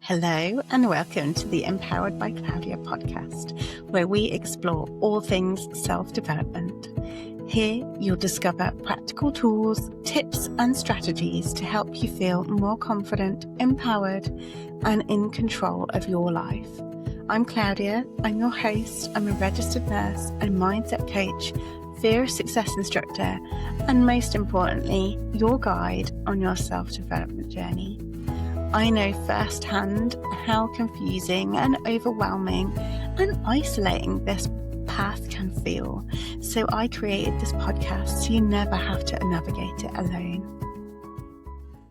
Hello and welcome to the Empowered by Claudia podcast, where we explore all things self-development. Here you'll discover practical tools, tips and strategies to help you feel more confident, empowered and in control of your life. I'm Claudia, I'm your host, I'm a registered nurse and mindset coach, fear of success instructor, and most importantly, your guide on your self-development journey. I know firsthand how confusing and overwhelming and isolating this path can feel. So I created this podcast so you never have to navigate it alone.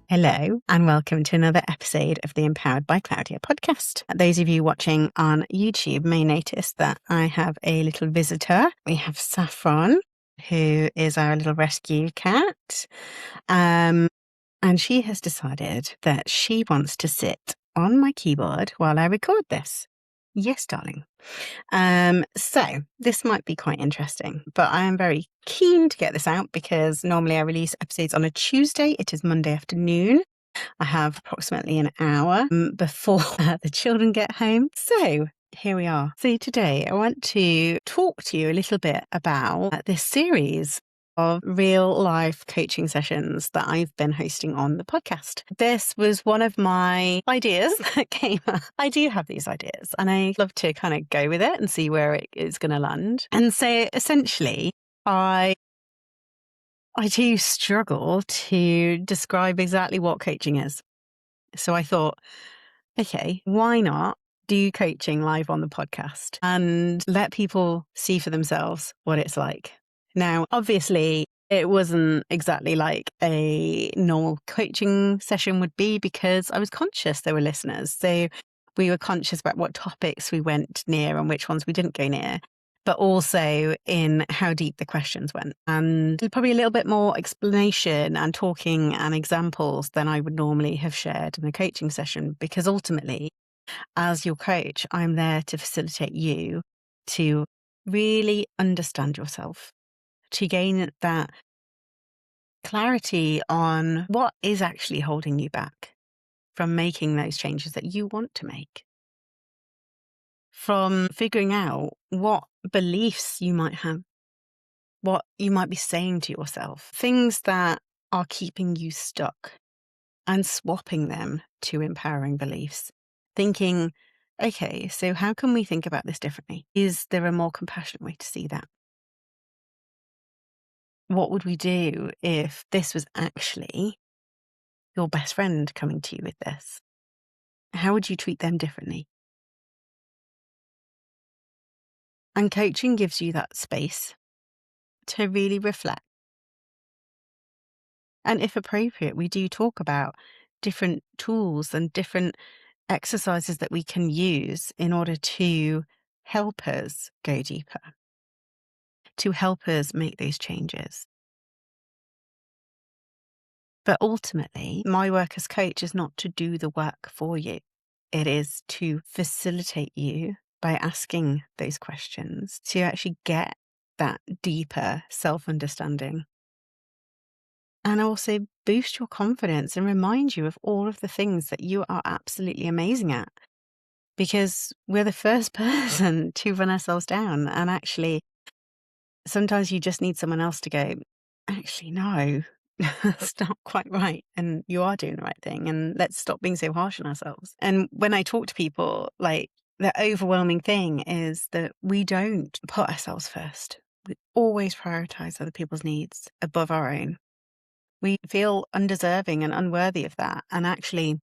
Hello and welcome to another episode of the Empowered by Claudia podcast. Those of you watching on YouTube may notice that I have a little visitor. We have Saffron, who is our little rescue cat. And she has decided that she wants to sit on my keyboard while I record this. Yes, darling. So this might be quite interesting, but I am very keen to get this out because normally I release episodes on a Tuesday. It is Monday afternoon. I have approximately an hour before the children get home. So here we are. So today I want to talk to you a little bit about this series of real life coaching sessions that I've been hosting on the podcast. This was one of my ideas that came up. I do have these ideas and I love to kind of go with it and see where it is going to land. And so essentially, I do struggle to describe exactly what coaching is. So I thought, okay, why not do coaching live on the podcast and let people see for themselves what it's like? Now, obviously, it wasn't exactly like a normal coaching session would be because I was conscious there were listeners. So we were conscious about what topics we went near and which ones we didn't go near, but also in how deep the questions went. And probably a little bit more explanation and talking and examples than I would normally have shared in a coaching session, because ultimately, as your coach, I'm there to facilitate you to really understand yourself, to gain that clarity on what is actually holding you back from making those changes that you want to make, from figuring out what beliefs you might have, what you might be saying to yourself, things that are keeping you stuck, and swapping them to empowering beliefs. Thinking, okay, so how can we think about this differently? Is there a more compassionate way to see that? What would we do if this was actually your best friend coming to you with this? How would you treat them differently? And coaching gives you that space to really reflect. And if appropriate, we do talk about different tools and different exercises that we can use in order to help us go deeper, to help us make those changes. But ultimately, my work as coach is not to do the work for you. It is to facilitate you by asking those questions to actually get that deeper self-understanding. And also boost your confidence and remind you of all of the things that you are absolutely amazing at. Because we're the first person to run ourselves down. And actually, sometimes you just need someone else to go, actually, no, that's not quite right. And you are doing the right thing. And let's stop being so harsh on ourselves. And when I talk to people, like, the overwhelming thing is that we don't put ourselves first. We always prioritize other people's needs above our own. We feel undeserving and unworthy of that. And actually,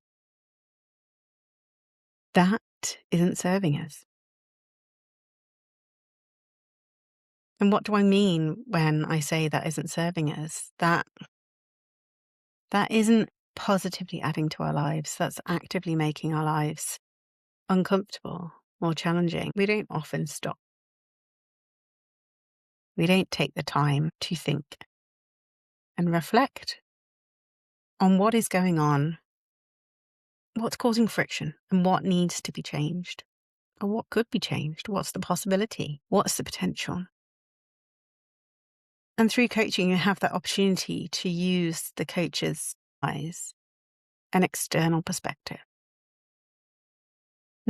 that isn't serving us. And what do I mean when I say that isn't serving us? That isn't positively adding to our lives. That's actively making our lives uncomfortable or challenging. We don't often stop. We don't take the time to think and reflect on what is going on, what's causing friction, and what needs to be changed, or what could be changed. What's the possibility? What's the potential? And through coaching, you have that opportunity to use the coach's eyes, an external perspective,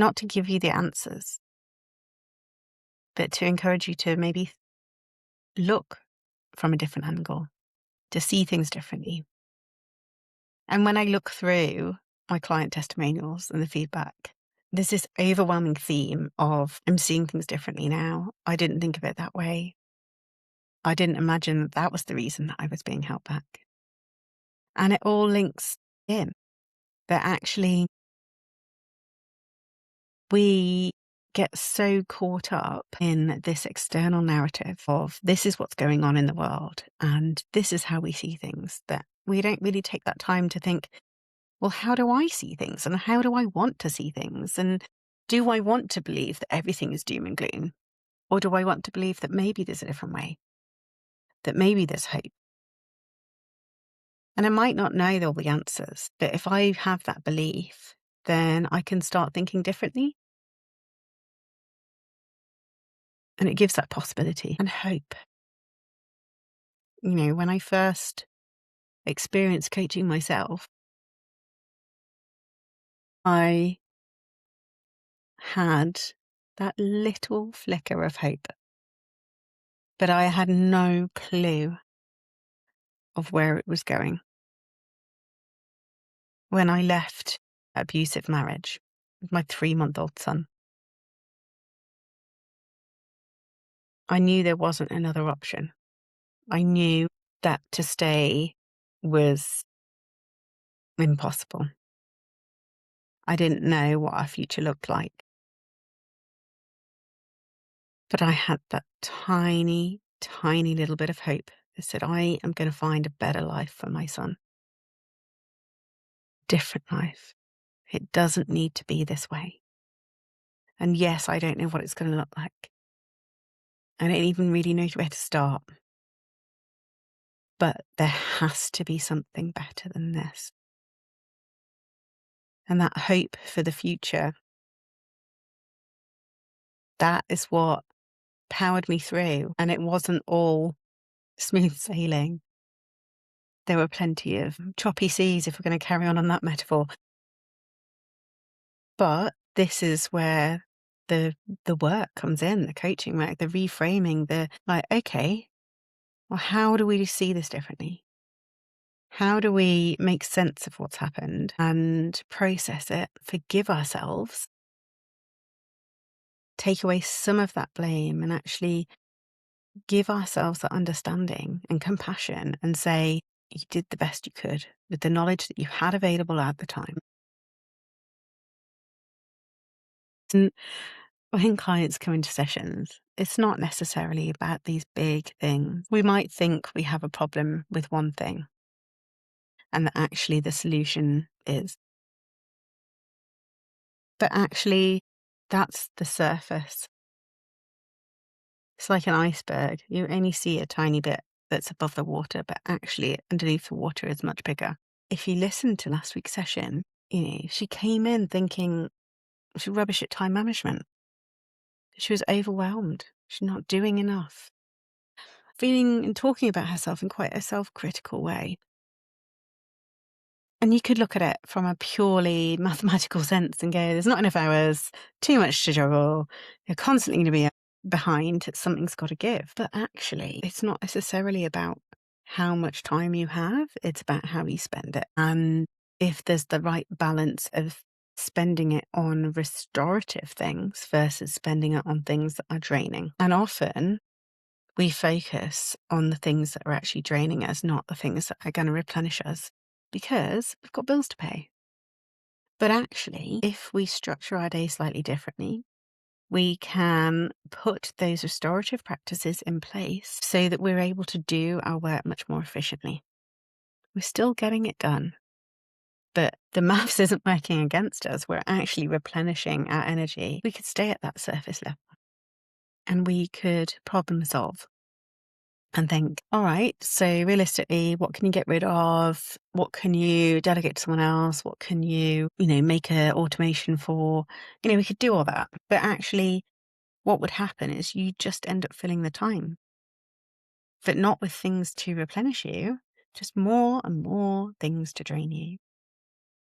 not to give you the answers, but to encourage you to maybe look from a different angle, to see things differently. And when I look through my client testimonials and the feedback, there's this overwhelming theme of I'm seeing things differently now. I didn't think of it that way. I didn't imagine that that was the reason that I was being held back. And it all links in that actually we get so caught up in this external narrative of this is what's going on in the world and this is how we see things, that we don't really take that time to think, well, how do I see things and how do I want to see things? And do I want to believe that everything is doom and gloom? Or do I want to believe that maybe there's a different way, that maybe there's hope? And I might not know all the answers, but if I have that belief, then I can start thinking differently. And it gives that possibility and hope. You know, when I first experienced coaching myself, I had that little flicker of hope, but I had no clue of where it was going. When I left abusive marriage with my 3-month-old son, I knew there wasn't another option. I knew that to stay was impossible. I didn't know what our future looked like. But I had that tiny, tiny little bit of hope that said, I am going to find a better life for my son. Different life. It doesn't need to be this way. And yes, I don't know what it's going to look like. I don't even really know where to start. But there has to be something better than this. And that hope for the future, that is what powered me through. And it wasn't all smooth sailing. There were plenty of choppy seas, if we're going to carry on that metaphor. But this is where the work comes in, the coaching work, the reframing, the like, okay, well, how do we see this differently? How do we make sense of what's happened and process it, forgive ourselves, take away some of that blame and actually give ourselves that understanding and compassion and say, you did the best you could with the knowledge that you had available at the time. And when clients come into sessions, it's not necessarily about these big things. We might think we have a problem with one thing and that actually the solution is. But actually, that's the surface. It's like an iceberg. You only see a tiny bit that's above the water, but actually underneath the water is much bigger. If you listen to last week's session, you know, she came in thinking she's rubbish at time management. She was overwhelmed. She's not doing enough. Feeling and talking about herself in quite a self-critical way. And you could look at it from a purely mathematical sense and go, there's not enough hours, too much to juggle, you're constantly going to be behind, something's got to give. But actually, it's not necessarily about how much time you have, it's about how you spend it. And if there's the right balance of spending it on restorative things versus spending it on things that are draining. And often we focus on the things that are actually draining us, not the things that are going to replenish us, because we've got bills to pay. But actually, if we structure our day slightly differently, we can put those restorative practices in place so that we're able to do our work much more efficiently. We're still getting it done, but the maths isn't working against us. We're actually replenishing our energy. We could stay at that surface level and we could problem solve and think, all right, so realistically, what can you get rid of? What can you delegate to someone else? What can you make a automation for? We could do all that. But actually, what would happen is you just end up filling the time, but not with things to replenish you, just more and more things to drain you.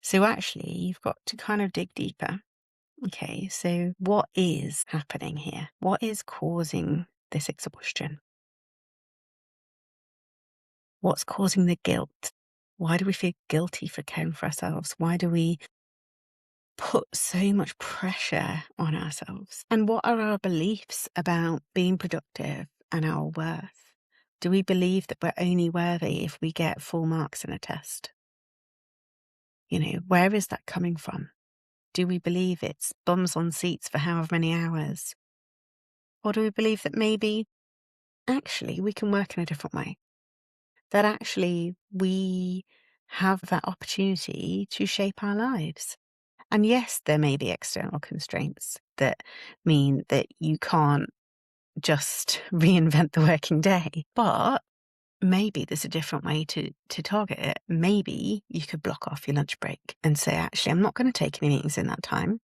So actually, you've got to kind of dig deeper Okay, so what is happening here? What is causing this exhaustion? What's causing the guilt? Why do we feel guilty for caring for ourselves? Why do we put so much pressure on ourselves? And what are our beliefs about being productive and our worth? Do we believe that we're only worthy if we get full marks in a test? Where is that coming from? Do we believe it's bums on seats for however many hours? Or do we believe that maybe actually we can work in a different way? That actually we have that opportunity to shape our lives? And yes, there may be external constraints that mean that you can't just reinvent the working day, but maybe there's a different way to target it. Maybe you could block off your lunch break and say, actually, I'm not going to take any meetings in that time.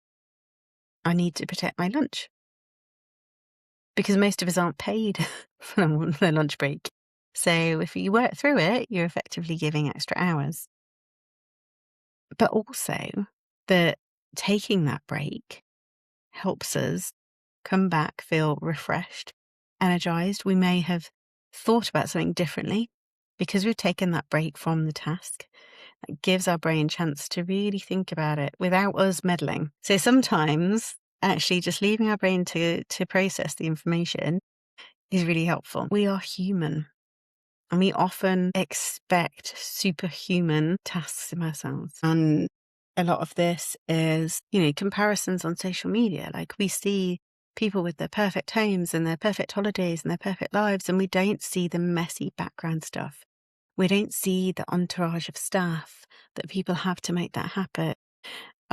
I need to protect my lunch because most of us aren't paid for their lunch break. So if you work through it, you're effectively giving extra hours. But also that taking that break helps us come back, feel refreshed, energized. We may have thought about something differently because we've taken that break from the task. It gives our brain a chance to really think about it without us meddling. So sometimes actually just leaving our brain to process the information is really helpful. We are human. And we often expect superhuman tasks of ourselves. And a lot of this is, comparisons on social media. Like we see people with their perfect homes and their perfect holidays and their perfect lives, and we don't see the messy background stuff. We don't see the entourage of staff that people have to make that happen,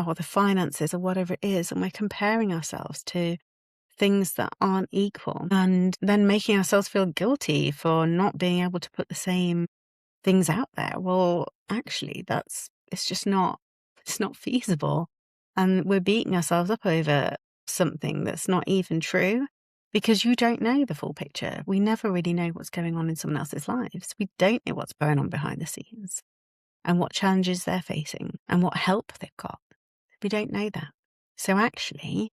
or the finances or whatever it is. And we're comparing ourselves to things that aren't equal and then making ourselves feel guilty for not being able to put the same things out there. Well, actually, it's not feasible. And we're beating ourselves up over something that's not even true because you don't know the full picture. We never really know what's going on in someone else's lives. We don't know what's going on behind the scenes and what challenges they're facing and what help they've got. We don't know that. So actually,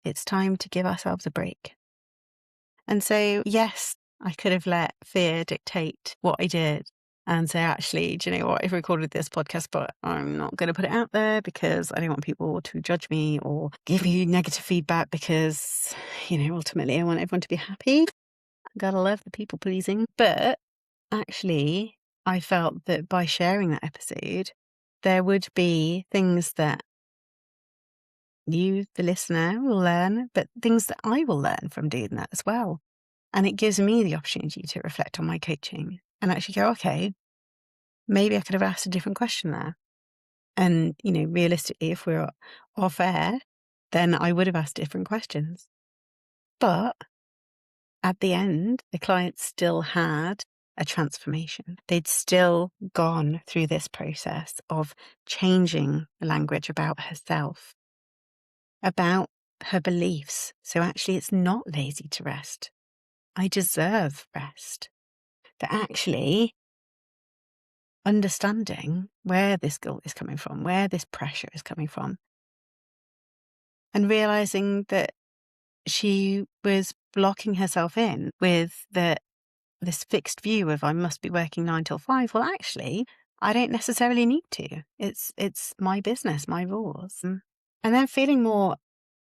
it's time to give ourselves a break. And so, yes, I could have let fear dictate what I did and say, actually, do you know what? I've recorded this podcast, but I'm not going to put it out there because I don't want people to judge me or give me negative feedback because, ultimately I want everyone to be happy. Gotta love the people pleasing. But actually, I felt that by sharing that episode, there would be things that you, the listener, will learn, but things that I will learn from doing that as well. And it gives me the opportunity to reflect on my coaching and actually go, okay, maybe I could have asked a different question there. And, realistically, if we're off air, then I would have asked different questions. But at the end, the client still had a transformation. They'd still gone through this process of changing the language about herself, about her beliefs. So actually, it's not lazy to rest. I deserve rest. That actually understanding where this guilt is coming from, where this pressure is coming from, and realizing that she was blocking herself in with this fixed view of I must be working 9 till 5. Well, actually, I don't necessarily need to. It's my business, my rules. And then feeling more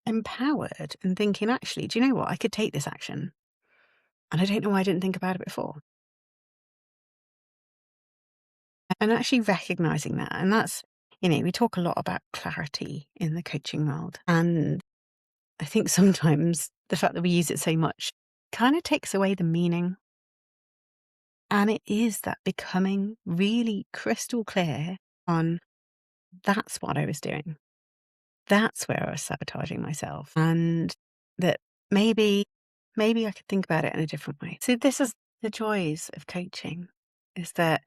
empowered and thinking, actually, do you know what? I could take this action. And I don't know why I didn't think about it before. And actually recognizing that. And that's, we talk a lot about clarity in the coaching world. And I think sometimes the fact that we use it so much kind of takes away the meaning. And it is that becoming really crystal clear on that's what I was doing. That's where I was sabotaging myself. And that maybe I could think about it in a different way. So this is the joys of coaching, is that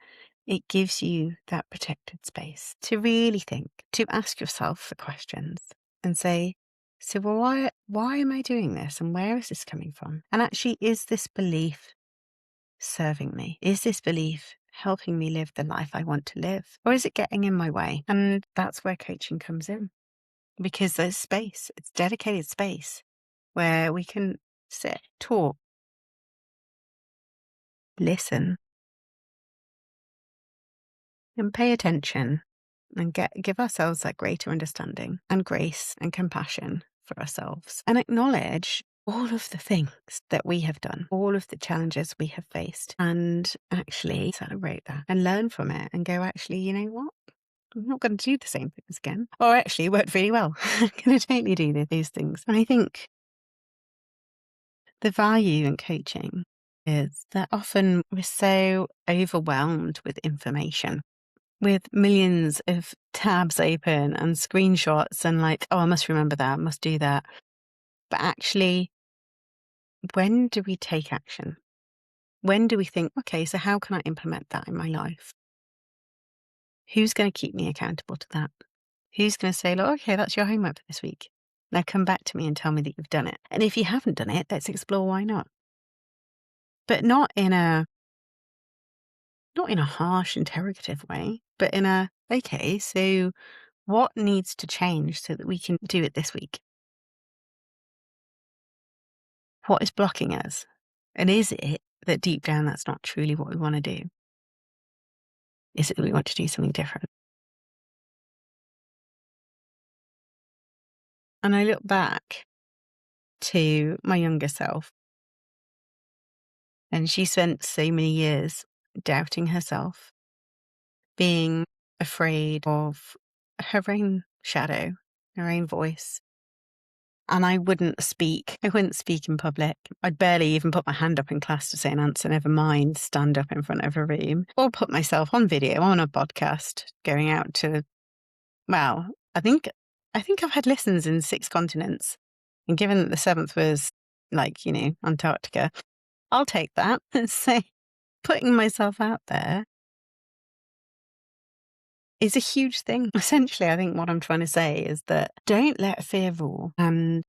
it gives you that protected space to really think, to ask yourself the questions and say, so why am I doing this? And where is this coming from? And actually, is this belief serving me? Is this belief helping me live the life I want to live? Or is it getting in my way? And that's where coaching comes in. because there's space, it's dedicated space where we can sit, talk, listen, and pay attention and give ourselves that greater understanding and grace and compassion for ourselves and acknowledge all of the things that we have done, all of the challenges we have faced, and actually celebrate that and learn from it and go, actually, you know what? I'm not going to do the same things again. Or actually, it worked really well. I'm going to totally do these things. And I think the value in coaching is that often we're so overwhelmed with information, with millions of tabs open and screenshots and like, oh, I must remember that, I must do that. But actually, when do we take action? When do we think, okay, so how can I implement that in my life? Who's going to keep me accountable to that? Who's going to say, look, okay, that's your homework for this week. Now come back to me and tell me that you've done it. And if you haven't done it, let's explore why not. But not in a harsh, interrogative way, but in a, okay, so what needs to change so that we can do it this week? What is blocking us? And is it that deep down that's not truly what we want to do? Is it that we want to do something different? And I look back to my younger self, and she spent so many years doubting herself, being afraid of her own shadow, her own voice. And I wouldn't speak. I wouldn't speak in public. I'd barely even put my hand up in class to say an answer, never mind stand up in front of a room or put myself on video on a podcast going out to, well, I think I've had listens in 6 continents. And given that the 7th was like, Antarctica, I'll take that. So putting myself out there is a huge thing. Essentially, I think what I'm trying to say is that don't let fear rule. And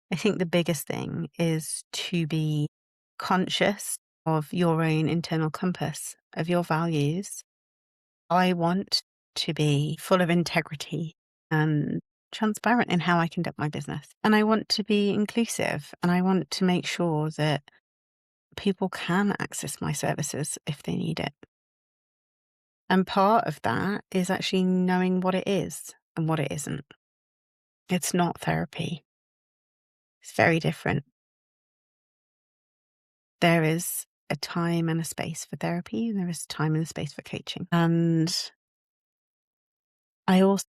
I think the biggest thing is to be conscious of your own internal compass, of your values. I want to be full of integrity and transparent in how I conduct my business. And I want to be inclusive, and I want to make sure that people can access my services if they need it. And part of that is actually knowing what it is and what it isn't. It's not therapy. It's very different. There is a time and a space for therapy, and there is a time and a space for coaching. And I also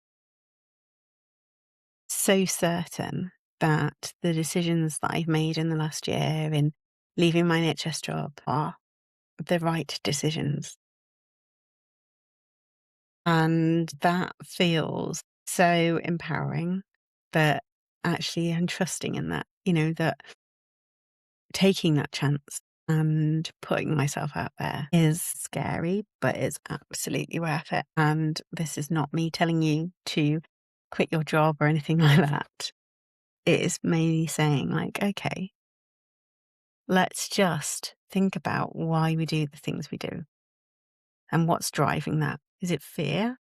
so certain that the decisions that I've made in the last year in leaving my NHS job are the right decisions. And that feels so empowering that actually I'm trusting in that, that taking that chance and putting myself out there is scary, but it's absolutely worth it. And this is not me telling you to quit your job or anything like that. It is me saying, like, okay, let's just think about why we do the things we do and what's driving that. Is it fear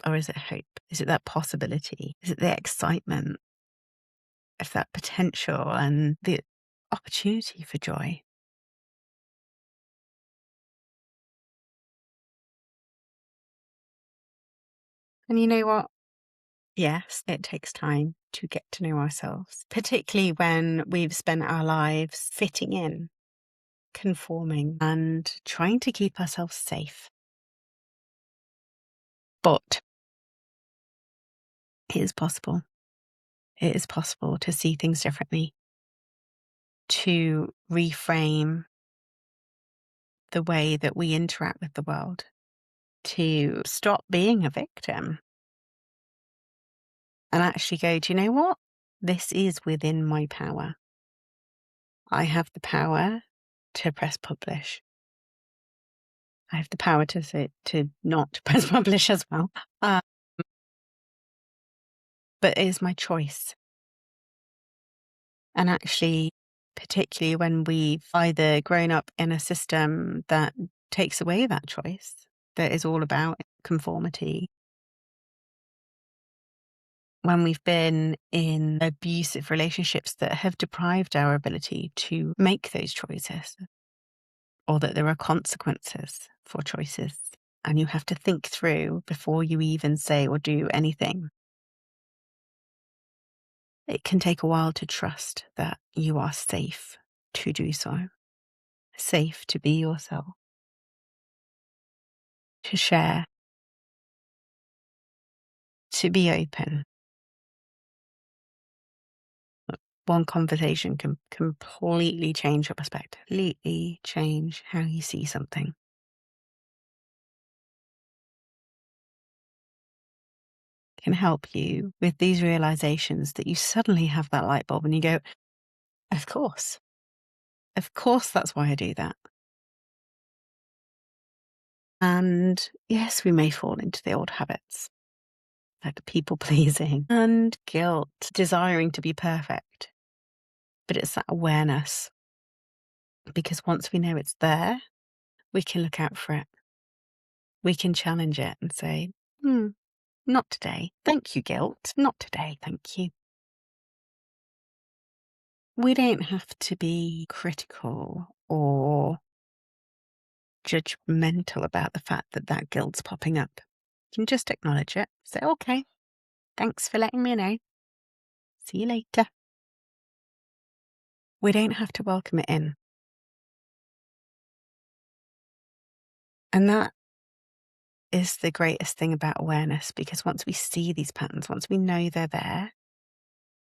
or is it hope? Is it that possibility? Is it the excitement of that potential and the opportunity for joy? And you know what? Yes, it takes time to get to know ourselves, particularly when we've spent our lives fitting in, conforming, and trying to keep ourselves safe. But it is possible. It is possible to see things differently, to reframe the way that we interact with the world, to stop being a victim and actually go, do you know what? This is within my power. I have the power to press publish. I have the power to say to not press publish as well. Uh, but it is my choice. And actually, particularly when we've either grown up in a system that takes away that choice, that is all about conformity, when we've been in abusive relationships that have deprived our ability to make those choices, or that there are consequences for choices, and you have to think through before you even say or do anything. It can take a while to trust that you are safe to do so, safe to be yourself, to share, to be open. One conversation can completely change your perspective, completely change how you see something. Can help you with these realizations that you suddenly have that light bulb and you go, of course that's why I do that. And yes, we may fall into the old habits, like people pleasing and guilt, desiring to be perfect. But it's that awareness, because once we know it's there, we can look out for it. We can challenge it and say, not today. Thank you, guilt. Not today. Thank you. We don't have to be critical or judgmental about the fact that that guilt's popping up. You can just acknowledge it. Say, okay, thanks for letting me know. See you later. We don't have to welcome it in. And that is the greatest thing about awareness, because once we see these patterns, once we know they're there,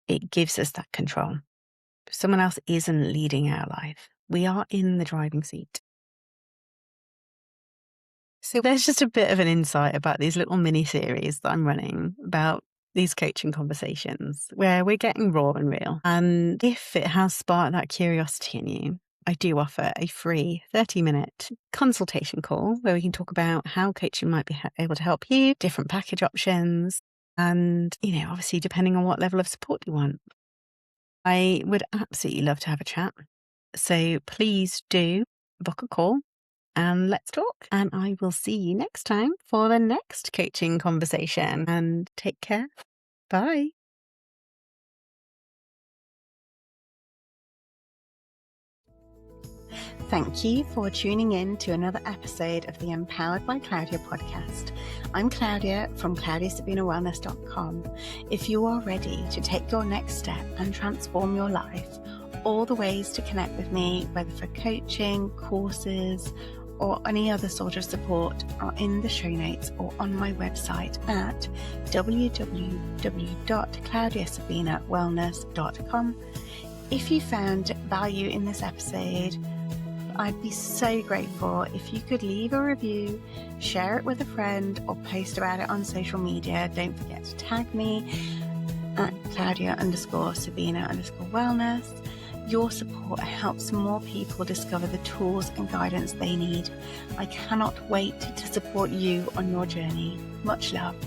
it gives us that control. If someone else isn't leading our life, we are in the driving seat. So there's just a bit of an insight about these little mini series that I'm running about these coaching conversations where we're getting raw and real. And if it has sparked that curiosity in you, I do offer a free 30-minute consultation call where we can talk about how coaching might be able to help you, different package options, and, obviously depending on what level of support you want. I would absolutely love to have a chat. So please do book a call and let's talk. And I will see you next time for the next coaching conversation. And take care. Bye. Thank you for tuning in to another episode of the Empowered by Claudia podcast. I'm Claudia from claudiasabinawellness.com. If you are ready to take your next step and transform your life, all the ways to connect with me, whether for coaching, courses, or any other sort of support, are in the show notes or on my website at www.claudiasabinawellness.com. If you found value in this episode, I'd be so grateful if you could leave a review, share it with a friend, or post about it on social media. Don't forget to tag me at Claudia_Sabina_wellness. Your support helps more people discover the tools and guidance they need. I cannot wait to support you on your journey. Much love.